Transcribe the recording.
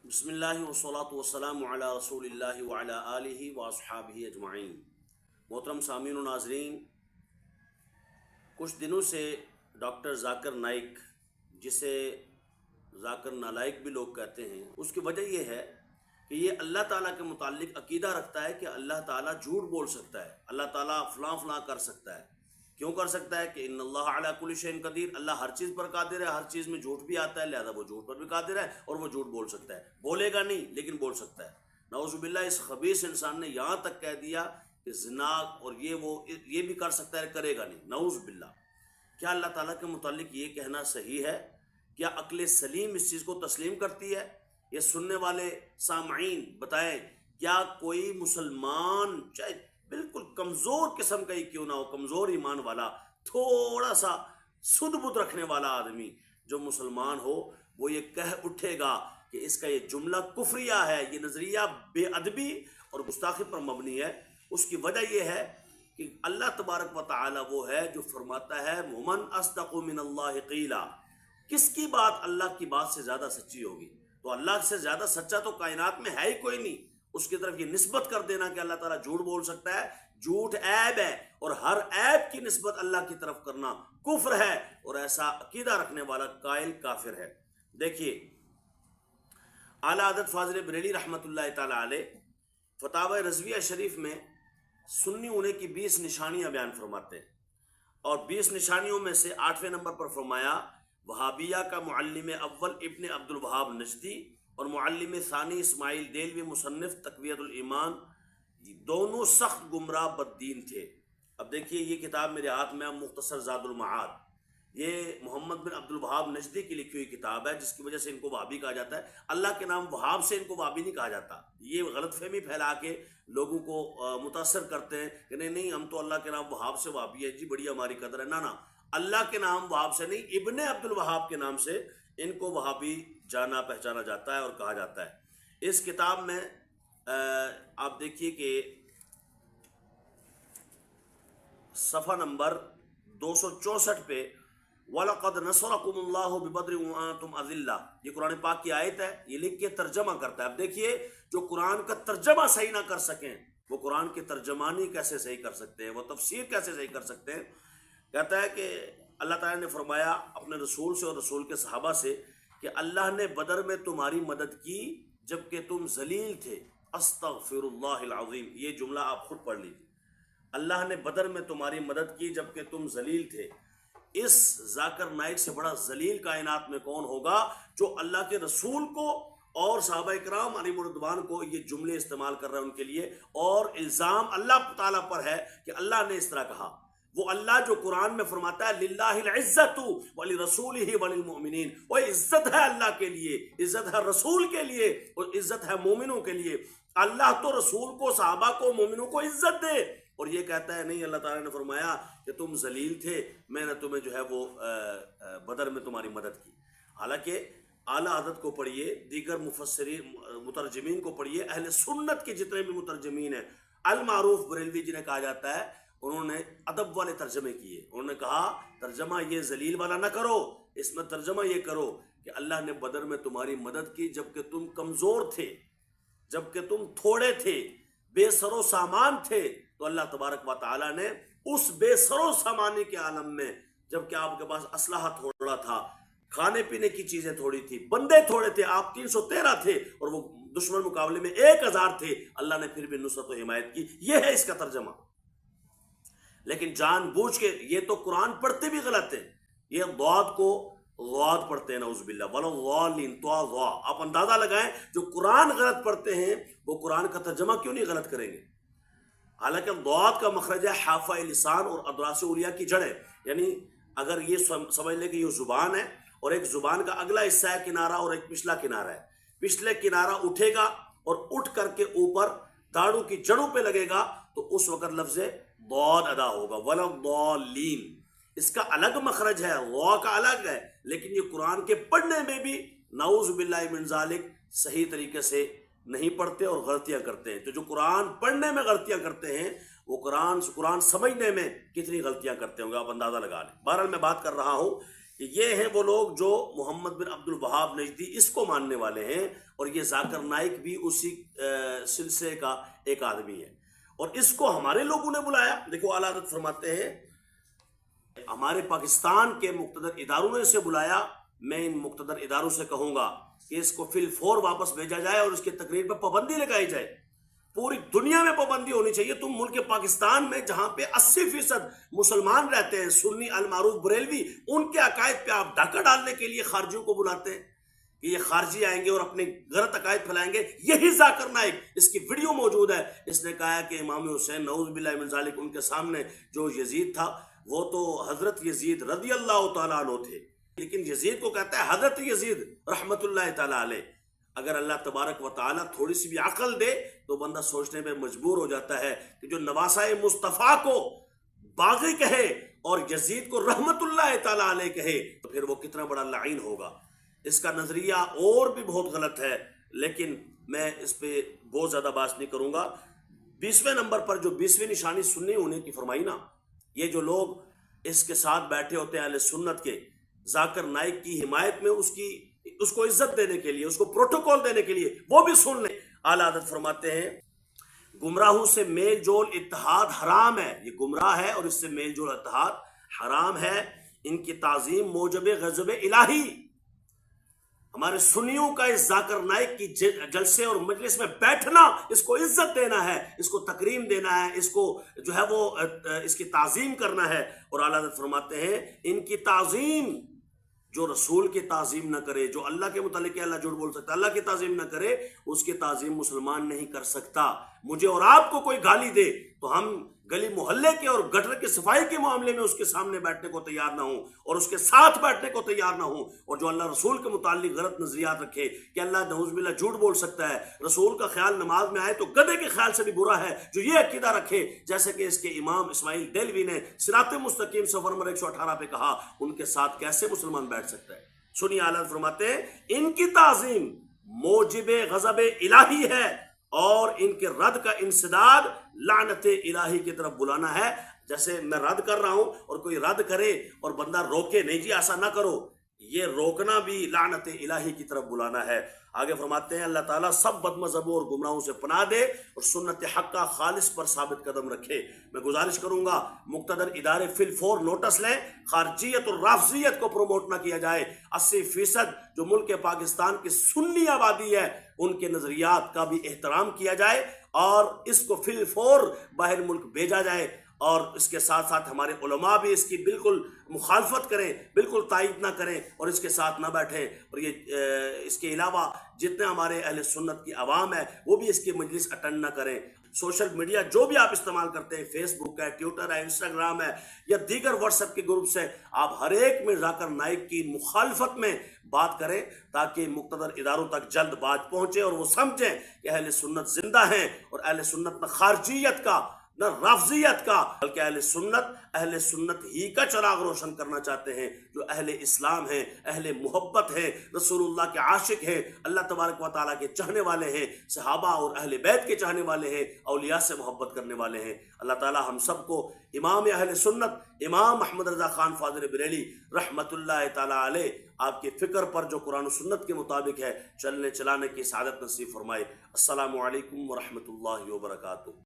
بسم اللہ والصلاۃ والسلام علی رسول اللہ وعلی آلہ واصحابہ اجمعین۔ محترم سامعین و ناظرین، کچھ دنوں سے ڈاکٹر ذاکر نائک، جسے ذاکر نالائک بھی لوگ کہتے ہیں، اس کی وجہ یہ ہے کہ یہ اللہ تعالیٰ کے متعلق عقیدہ رکھتا ہے کہ اللہ تعالیٰ جھوٹ بول سکتا ہے، اللہ تعالیٰ فلاں فلاں کر سکتا ہے۔ کیوں کر سکتا ہے؟ کہ ان اللہ علی کل شیء قدیر، اللہ ہر چیز پر قادر ہے، ہر چیز میں جھوٹ بھی آتا ہے، لہذا وہ جھوٹ پر بھی قادر ہے اور وہ جھوٹ بول سکتا ہے۔ بولے گا نہیں لیکن بول سکتا ہے۔ نعوذ باللہ، اس خبیث انسان نے یہاں تک کہہ دیا کہ زنا اور یہ بھی کر سکتا ہے، کرے گا نہیں۔ نعوذ باللہ، کیا اللہ تعالیٰ کے متعلق یہ کہنا صحیح ہے؟ کیا عقل سلیم اس چیز کو تسلیم کرتی ہے؟ یہ سننے والے سامعین بتائیں، کیا کوئی مسلمان، چاہے بالکل کمزور قسم کا ہی کیوں نہ ہو، کمزور ایمان والا، تھوڑا سا سد بد رکھنے والا آدمی جو مسلمان ہو، وہ یہ کہہ اٹھے گا کہ اس کا یہ جملہ کفریہ ہے، یہ نظریہ بے ادبی اور گستاخی پر مبنی ہے؟ اس کی وجہ یہ ہے کہ اللہ تبارک و تعالی وہ ہے جو فرماتا ہے وَمَنْ أَصْدَقُ مِنَ اللَّهِ قِيلًا، کس کی بات اللہ کی بات سے زیادہ سچی ہوگی؟ تو اللہ سے زیادہ سچا تو کائنات میں ہے ہی کوئی نہیں۔ اس کی طرف یہ نسبت کر دینا کہ اللہ تعالیٰ جھوٹ بول سکتا ہے، جھوٹ عیب ہے، اور ہر عیب کی نسبت اللہ کی طرف کرنا کفر ہے، اور ایسا عقیدہ رکھنے والا قائل کافر ہے۔ دیکھیے، اعلیٰ حضرت فاضل بریلوی رحمۃ اللہ تعالی علیہ فتاوی رضویہ شریف میں سنی ہونے کی 20 نشانیاں بیان فرماتے ہیں، اور 20 نشانیوں میں سے 8ویں نمبر پر فرمایا وہابیہ کا معلم اول ابن عبد الوہاب نجدی اور معلم ثانی اسماعیل دیلوی مصنف تقویۃ الایمان، دونوں سخت گمراہ بددین تھے۔ اب دیکھیے، یہ کتاب میرے ہاتھ میں مختصر زاد المعاد، یہ محمد بن عبد الوہاب نجدی کی لکھی ہوئی کتاب ہے، جس کی وجہ سے ان کو وہابی کہا جاتا ہے۔ اللہ کے نام وہاب سے ان کو وہابی نہیں کہا جاتا۔ یہ غلط فہمی پھیلا کے لوگوں کو متاثر کرتے ہیں کہ نہیں ہم تو اللہ کے نام وہاب سے وہابی ہے، جی بڑی ہماری قدر ہے۔ نہ، اللہ کے نام وہاب سے نہیں، ابن عبد الوہاب کے نام سے ان کو وہابی جانا پہچانا جاتا ہے اور کہا جاتا ہے۔ اس کتاب میں آپ دیکھیے کہ صفحہ نمبر 264 پہ وَلَقَدْ نَصَرَكُمُ اللَّهُ بِبَدْرٍ وَأَنْتُمْ أَذِلَّةٌ، یہ قرآن پاک کی آیت ہے، یہ لکھ کے ترجمہ کرتا ہے۔ اب دیکھیے، جو قرآن کا ترجمہ صحیح نہ کر سکیں، وہ قرآن کی ترجمانی کیسے صحیح کر سکتے ہیں، وہ تفسیر کیسے صحیح کر سکتے ہیں؟ کہتا ہے کہ اللہ تعالیٰ نے فرمایا اپنے رسول سے اور رسول کے صحابہ سے کہ اللہ نے بدر میں تمہاری مدد کی جبکہ تم ذلیل تھے۔ استغفر اللہ العظیم، یہ جملہ آپ خود پڑھ لیجیے۔ اللہ نے بدر میں تمہاری مدد کی جبکہ تم ذلیل تھے۔ اس ذاکر نائک سے بڑا ذلیل کائنات میں کون ہوگا جو اللہ کے رسول کو اور صحابہ کرام علیہم رضوان کو یہ جملے استعمال کر رہے ہیں ان کے لیے، اور الزام اللہ تعالیٰ پر ہے کہ اللہ نے اس طرح کہا۔ وہ اللہ جو قرآن میں فرماتا ہے للہ العزت ولرسولہ وللمؤمنین، وہ عزت ہے اللہ کے لیے، عزت ہے رسول کے لیے، اور عزت ہے مومنوں کے لیے۔ اللہ تو رسول کو، صحابہ کو، مومنوں کو عزت دے، اور یہ کہتا ہے نہیں، اللہ تعالیٰ نے فرمایا کہ تم ذلیل تھے، میں نے تمہیں جو ہے وہ بدر میں تمہاری مدد کی۔ حالانکہ اعلیٰ حضرت کو پڑھیے، دیگر مفسرین مترجمین کو پڑھیے، اہل سنت کے جتنے بھی مترجمین ہیں، المعروف بریلوی جنہیں کہا جاتا ہے، انہوں نے ادب والے ترجمے کیے۔ انہوں نے کہا ترجمہ یہ ذلیل والا نہ کرو، اس میں ترجمہ یہ کرو کہ اللہ نے بدر میں تمہاری مدد کی جبکہ تم کمزور تھے، جبکہ تم تھوڑے تھے، بے سر و سامان تھے، تو اللہ تبارک و تعالیٰ نے اس بے سر و سامانی کے عالم میں، جبکہ آپ کے پاس اسلحہ تھوڑا تھا، کھانے پینے کی چیزیں تھوڑی تھی، بندے تھوڑے تھے، آپ 313 تھے اور وہ دشمن مقابلے میں 1000 تھے، اللہ نے پھر بھی نصرت و حمایت کی۔ یہ ہے اس کا ترجمہ۔ لیکن جان بوجھ کے یہ تو قرآن پڑھتے بھی غلط ہیں، یہ ضاد کو غاد پڑھتے ہیں، نعوذ باللہ، وَلَضَّالِّينَ طَاء ضَا۔ آپ اندازہ لگائیں، جو قرآن غلط پڑھتے ہیں وہ قرآن کا ترجمہ کیوں نہیں غلط کریں گے؟ حالانکہ ضاد کا مخرج ہے حافہ لسان اور ادراس اولیاء کی جڑ ہے، یعنی اگر یہ سمجھ لیں کہ یہ زبان ہے اور ایک زبان کا اگلا حصہ ہے کنارہ اور ایک پچھلا کنارہ ہے، پچھلے کنارہ اٹھے گا اور اٹھ کر کے اوپر داڑھوں کی جڑوں پہ لگے گا تو اس وقت لفظ ضاد ادا ہوگا، وَلَضَّالِّينَ۔ اس کا الگ مخرج ہے، غا کا الگ ہے، لیکن یہ قرآن کے پڑھنے میں بھی نعوذ باللہ من ذالک صحیح طریقے سے نہیں پڑھتے اور غلطیاں کرتے ہیں۔ تو جو قرآن پڑھنے میں غلطیاں کرتے ہیں وہ قرآن سمجھنے میں کتنی غلطیاں کرتے ہوں گے، آپ اندازہ لگا لیں۔ بہرحال میں بات کر رہا ہوں یہ ہیں وہ لوگ جو محمد بن عبد الوہاب نجدی اس کو ماننے والے ہیں، اور یہ ذاکر نائک بھی اسی سلسلے کا ایک آدمی ہے، اور اس کو ہمارے لوگوں نے بلایا۔ دیکھو اعلیٰ حضرت فرماتے ہیں ہمارے پاکستان کے مقتدر اداروں نے اسے بلایا، میں ان مقتدر اداروں سے کہوں گا کہ اس کو فی الفور واپس بھیجا جائے اور اس کی تقریر پہ پابندی لگائی جائے۔ پوری دنیا میں پابندی ہونی چاہیے۔ تم ملک پاکستان میں جہاں پہ 80% مسلمان رہتے ہیں، سنی المعروف بریلوی، ان کے عقائد پہ آپ ڈاکہ ڈالنے کے لیے خارجیوں کو بلاتے ہیں کہ یہ خارجی آئیں گے اور اپنے غلط عقائد پھیلائیں گے۔ یہی ذاکر نائک، اس کی ویڈیو موجود ہے، اس نے کہا ہے کہ امام حسین نعوذ باللہ من ذالک، ان کے سامنے جو یزید تھا وہ تو حضرت یزید رضی اللہ تعالیٰ عنہ تھے، لیکن یزید کو کہتا ہے حضرت یزید رحمت اللہ تعالیٰ علیہ۔ اگر اللہ تبارک و تعالیٰ تھوڑی سی بھی عقل دے تو بندہ سوچنے پہ مجبور ہو جاتا ہے کہ جو نواسہ مصطفیٰ کو باغی کہے اور یزید کو رحمت اللہ تعالیٰ علیہ کہے تو پھر وہ کتنا بڑا لعین ہوگا۔ اس کا نظریہ اور بھی بہت غلط ہے، لیکن میں اس پہ بہت زیادہ بات نہیں کروں گا۔ 20ویں نمبر پر جو 20ویں نشانی سنی ہونے کی فرمائی نا، یہ جو لوگ اس کے ساتھ بیٹھے ہوتے ہیں اہل سنت کے، ذاکر نائک کی حمایت میں اس کو عزت دینے کے لیے، اس کو پروٹوکول دینے کے لیے، وہ بھی سن لیں۔ اعلیٰ حضرت فرماتے ہیں گمراہوں سے میل جول اتحاد حرام ہے، یہ گمراہ ہے اور اس سے میل جول اتحاد حرام ہے۔ ان کی تعظیم موجب غضب الہی، ہمارے سنیوں کا اس ذاکر نائک کی جلسے اور مجلس میں بیٹھنا، اس کو عزت دینا ہے، اس کو تکریم دینا ہے، اس کو جو ہے وہ اس کی تعظیم کرنا ہے۔ اور اعلیٰ حضرت فرماتے ہیں ان کی تعظیم، جو رسول کی تعظیم نہ کرے، جو اللہ کے متعلق ہے، اللہ جھوٹ بول سکتا ہے، اللہ کی تعظیم نہ کرے، اس کی تعظیم مسلمان نہیں کر سکتا۔ مجھے اور آپ کو کوئی گالی دے تو ہم گلی محلے کے اور گٹر کے صفائی کے معاملے میں اس کے سامنے بیٹھنے کو تیار نہ ہوں اور اس کے ساتھ بیٹھنے کو تیار نہ ہوں، اور جو اللہ رسول کے متعلق غلط نظریات رکھے کہ اللہ نعوذ باللہ جھوٹ بول سکتا ہے، رسول کا خیال نماز میں آئے تو گدھے کے خیال سے بھی برا ہے، جو یہ عقیدہ رکھے جیسے کہ اس کے امام اسماعیل دہلوی نے صراط مستقیم صفحہ نمبر 118 پہ کہا، ان کے ساتھ کیسے مسلمان بیٹھ سکتا ہے؟ سنی اعلیٰ فرماتے ہیں ان کی تعظیم موجب غضب الہی ہے، اور ان کے رد کا انسداد لعنت الہی کی طرف بلانا ہے۔ جیسے میں رد کر رہا ہوں اور کوئی رد کرے اور بندہ روکے، نہیں جی ایسا نہ کرو، یہ روکنا بھی لعنت الہی کی طرف بلانا ہے۔ آگے فرماتے ہیں اللہ تعالیٰ سب بد مذہبوں اور گمراہوں سے پناہ دے اور سنت حق کا خالص پر ثابت قدم رکھے۔ میں گزارش کروں گا مقتدر ادارے فی الفور نوٹس لیں، خارجیت اور رافضیت کو پروموٹ نہ کیا جائے۔ 80% جو ملک پاکستان کی سنی آبادی ہے ان کے نظریات کا بھی احترام کیا جائے اور اس کو فی الفور باہر ملک بھیجا جائے، اور اس کے ساتھ ساتھ ہمارے علماء بھی اس کی بالکل مخالفت کریں، بالکل تائید نہ کریں اور اس کے ساتھ نہ بیٹھیں۔ اور یہ اس کے علاوہ جتنے ہمارے اہل سنت کی عوام ہے وہ بھی اس کی مجلس اٹینڈ نہ کریں۔ سوشل میڈیا جو بھی آپ استعمال کرتے ہیں، فیس بک ہے، ٹویٹر ہے، انسٹاگرام ہے یا دیگر واٹس ایپ کے گروپس ہیں، آپ ہر ایک میں ذاکر نائک کی مخالفت میں بات کریں تاکہ مقتدر اداروں تک جلد بات پہنچے اور وہ سمجھیں کہ اہل سنت زندہ ہیں، اور اہل سنت نہ خارجیت کا نہ رافضیت کا بلکہ اہل سنت ہی کا چراغ روشن کرنا چاہتے ہیں، جو اہل اسلام ہیں، اہل محبت ہیں، رسول اللہ کے عاشق ہیں، اللہ تبارک و تعالیٰ کے چاہنے والے ہیں، صحابہ اور اہل بیت کے چاہنے والے ہیں، اولیاء سے محبت کرنے والے ہیں۔ اللہ تعالیٰ ہم سب کو امام اہل سنت امام احمد رضا خان فاضل بریلوی رحمت اللہ تعالیٰ علیہ آپ کی فکر پر جو قرآن و سنت کے مطابق ہے چلنے چلانے کی سعادت نصیب فرمائے۔ السلام علیکم ورحمۃ اللہ وبرکاتہ۔